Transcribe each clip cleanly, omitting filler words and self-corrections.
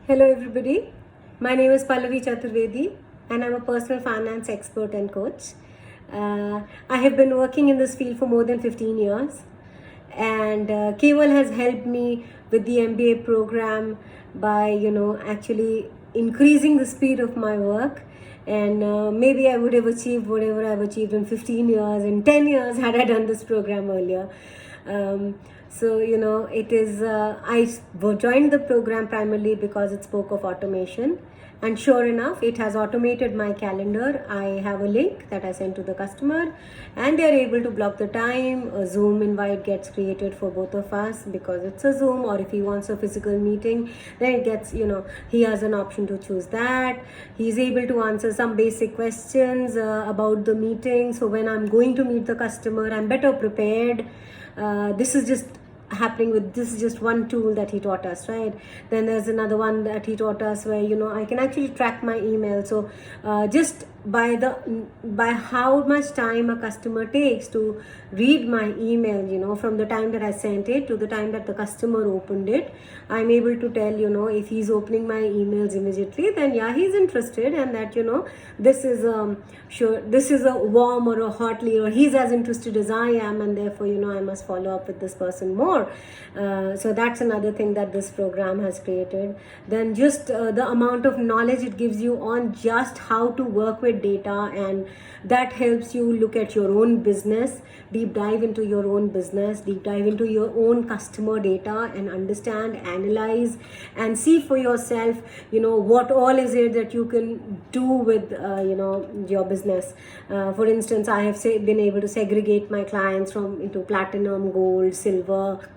Hello everybody, my name is Pallavi Chaturvedi and I'm a personal finance expert and coach. I have been working in this field for more than 15 years and Kewal has helped me with the MBA program by actually increasing the speed of my work, and maybe I would have achieved whatever I've achieved in 15 years, in 10 years had I done this program earlier. It is, I joined the program primarily because it spoke of automation. And sure enough, it has automated my calendar. I have a link that I send to the customer and they're able to block the time. A Zoom invite gets created for both of us because it's a Zoom, or if he wants a physical meeting, then it gets, he has an option to choose that. He's able to answer some basic questions about the meeting. So when I'm going to meet the customer, I'm better prepared. This is just one tool that he taught us, right? Then there's another one that he taught us where I can actually track my email. So just by how much time a customer takes to read my email, from the time that I sent it to the time that the customer opened it, I'm able to tell, if he's opening my emails immediately, then yeah, he's interested, and that this is this is a warm or a hot lead, or he's as interested as I am, and therefore I must follow up with this person more. So that's another thing that this program has created. Then just the amount of knowledge it gives you on just how to work with data, and that helps you look at your own business, deep dive into your own business, deep dive into your own customer data, and understand, analyze, and see for yourself what all is it that you can do with your business. For instance, I have been able to segregate my clients into platinum, gold, silver.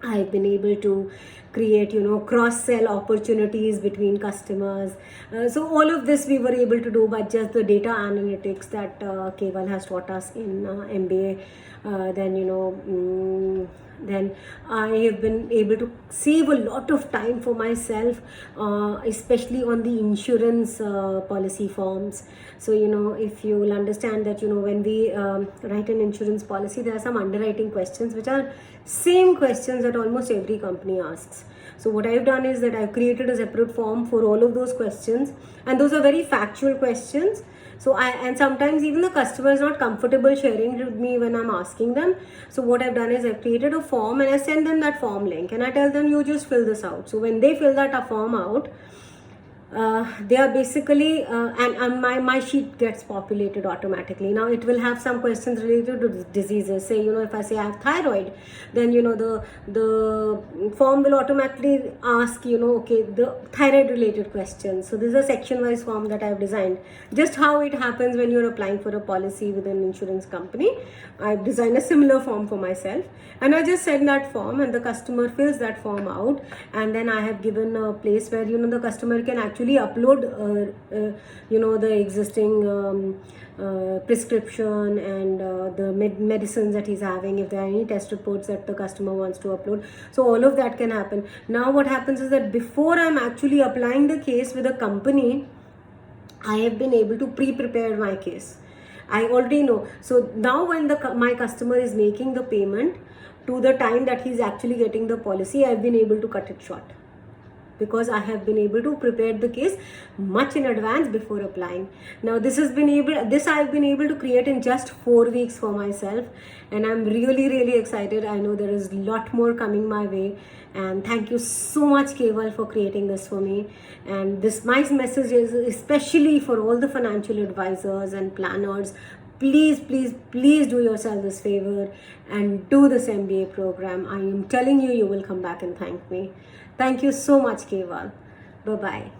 I've been able to create cross-sell opportunities between customers. So all of this we were able to do by just the data analytics that Kewal has taught us in MBA. Then I have been able to save a lot of time for myself, especially on the insurance policy forms. So if you will understand that when we write an insurance policy, there are some underwriting questions which are same questions that almost every company asks. So what I've done is that I've created a separate form for all of those questions, and those are very factual questions. So and sometimes even the customer is not comfortable sharing it with me when I'm asking them. So what I've done is I've created a form and I send them that form link and I tell them, you just fill this out. So when they fill that form out, they are basically and my sheet gets populated automatically. Now it will have some questions related to diseases. Say if I say I have thyroid, then the form will automatically ask okay, the thyroid related questions. So this is a section wise form that I have designed, just how it happens when you're applying for a policy with an insurance company. I've designed a similar form for myself, and I just send that form and the customer fills that form out, and then I have given a place where the customer can actually upload the existing prescription and the medicines that he's having, if there are any test reports that the customer wants to upload. So all of that can happen. Now what happens is that before I'm actually applying the case with a company, I have been able to pre-prepare my case. I already know. So now when my customer is making the payment to the time that he's actually getting the policy, I've been able to cut it short, because I have been able to prepare the case much in advance before applying. Now this I've been able to create in just 4 weeks for myself, and I'm really excited. I know there is a lot more coming my way, and thank you so much, Kewal, for creating this for me. And my message is especially for all the financial advisors and planners. Please do yourself this favor and do this MBA program. I am telling you, you will come back and thank me. Thank you so much, Kewal. Bye-bye.